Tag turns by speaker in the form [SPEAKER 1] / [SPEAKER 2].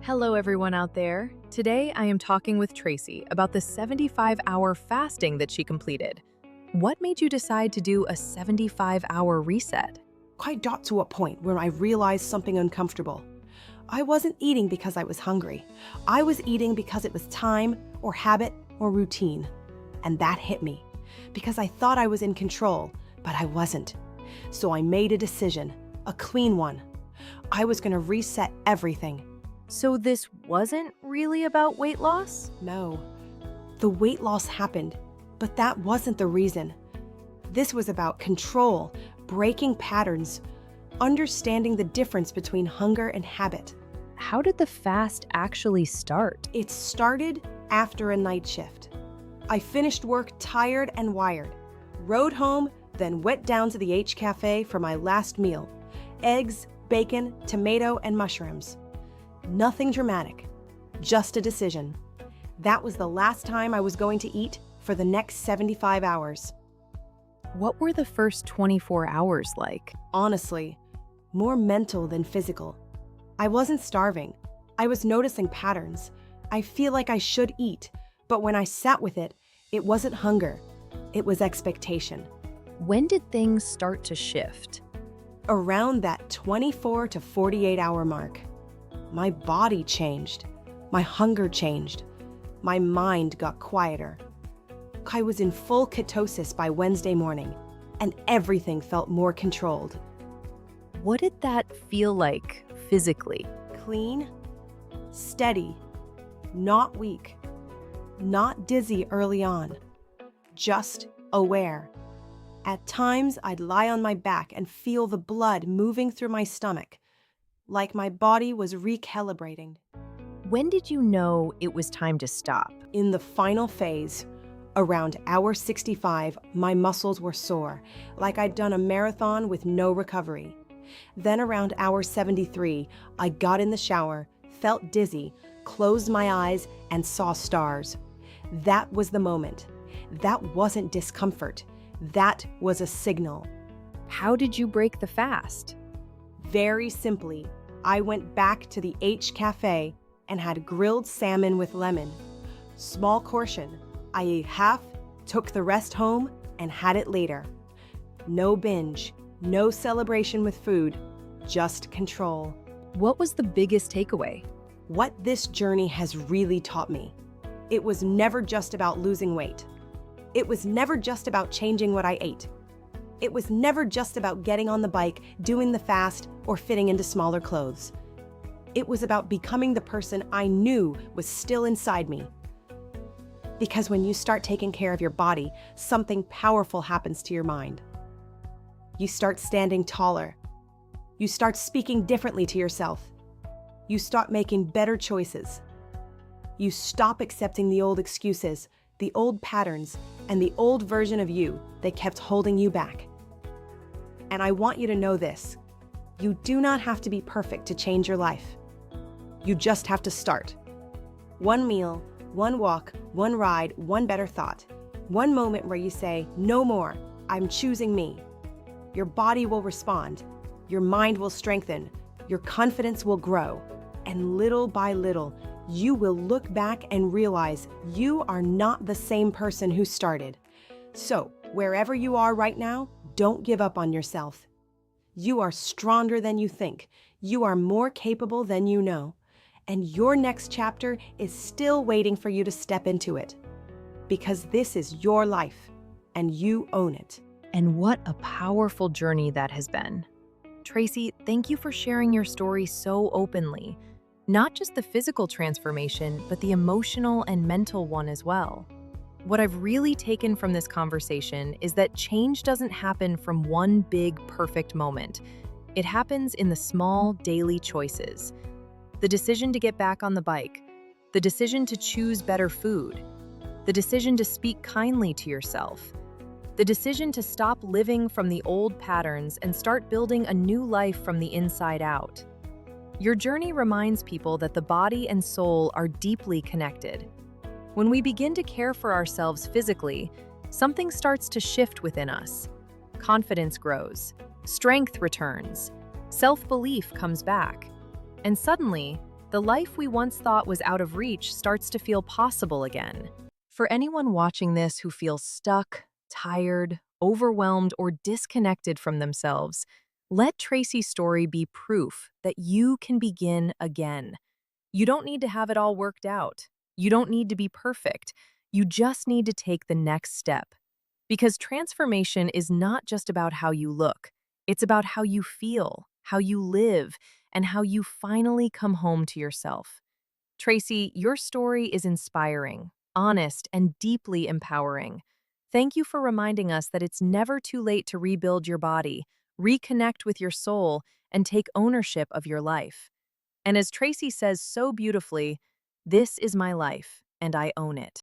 [SPEAKER 1] Hello, everyone out there. Today, I am talking with Tracy about the 75-hour fasting that she completed. What made you decide to do a 75-hour reset?
[SPEAKER 2] I got to a point where I realized something uncomfortable. I wasn't eating because I was hungry. I was eating because it was time or habit or routine. And that hit me because I thought I was in control, but I wasn't. So I made a decision, a clean one. I was going to reset everything.
[SPEAKER 1] So this wasn't really about weight loss?
[SPEAKER 2] No, the weight loss happened, but that wasn't the reason. This was about control, breaking patterns, understanding the difference between hunger and habit.
[SPEAKER 1] How did the fast actually start?
[SPEAKER 2] It started after a night shift. I finished work tired and wired, rode home, then went down to the H Cafe for my last meal. Eggs, bacon, tomato, and mushrooms. Nothing dramatic, just a decision. That was the last time I was going to eat for the next 75 hours.
[SPEAKER 1] What were the first 24 hours like?
[SPEAKER 2] Honestly, more mental than physical. I wasn't starving. I was noticing patterns. I feel like I should eat, but when I sat with it, it wasn't hunger. It was expectation.
[SPEAKER 1] When did things start to shift?
[SPEAKER 2] Around that 24 to 48 hour mark. My body changed. My hunger changed. My mind got quieter. I was in full ketosis by Wednesday morning, and everything felt more controlled.
[SPEAKER 1] What did that feel like physically?
[SPEAKER 2] Clean, steady, not weak, not dizzy early on, just aware. At times, I'd lie on my back and feel the blood moving through my stomach, like my body was recalibrating.
[SPEAKER 1] When did you know it was time to stop?
[SPEAKER 2] In the final phase, around hour 65, my muscles were sore, like I'd done a marathon with no recovery. Then around hour 73, I got in the shower, felt dizzy, closed my eyes, and saw stars. That was the moment. That wasn't discomfort. That was a signal.
[SPEAKER 1] How did you break the fast?
[SPEAKER 2] Very simply, I went back to the H Cafe and had grilled salmon with lemon. Small portion. I ate half, took the rest home, and had it later. No binge, no celebration with food, just control.
[SPEAKER 1] What was the biggest takeaway?
[SPEAKER 2] What this journey has really taught me. It was never just about losing weight. It was never just about changing what I ate. It was never just about getting on the bike, doing the fast, or fitting into smaller clothes. It was about becoming the person I knew was still inside me. Because when you start taking care of your body, something powerful happens to your mind. You start standing taller. You start speaking differently to yourself. You start making better choices. You stop accepting the old excuses, the old patterns, and the old version of you that kept holding you back. And I want you to know this. You do not have to be perfect to change your life. You just have to start. One meal, one walk, one ride, one better thought. One moment where you say, no more, I'm choosing me. Your body will respond. Your mind will strengthen. Your confidence will grow. And little by little, you will look back and realize you are not the same person who started. So, wherever you are right now, don't give up on yourself. You are stronger than you think. You are more capable than you know. And your next chapter is still waiting for you to step into it. Because this is your life, and you own it.
[SPEAKER 1] And what a powerful journey that has been. Tracy, thank you for sharing your story so openly. Not just the physical transformation, but the emotional and mental one as well. What I've really taken from this conversation is that change doesn't happen from one big, perfect moment. It happens in the small, daily choices. The decision to get back on the bike, the decision to choose better food, the decision to speak kindly to yourself, the decision to stop living from the old patterns and start building a new life from the inside out. Your journey reminds people that the body and soul are deeply connected. When we begin to care for ourselves physically, something starts to shift within us. Confidence grows, strength returns, self-belief comes back, and suddenly, the life we once thought was out of reach starts to feel possible again. For anyone watching this who feels stuck, tired, overwhelmed, or disconnected from themselves, let Tracy's story be proof that you can begin again. You don't need to have it all worked out. You don't need to be perfect. You just need to take the next step. Because transformation is not just about how you look, it's about how you feel, how you live, and how you finally come home to yourself. Tracy, your story is inspiring, honest, and deeply empowering. Thank you for reminding us that it's never too late to rebuild your body, reconnect with your soul, and take ownership of your life. And as Tracy says so beautifully, this is my life, and I own it.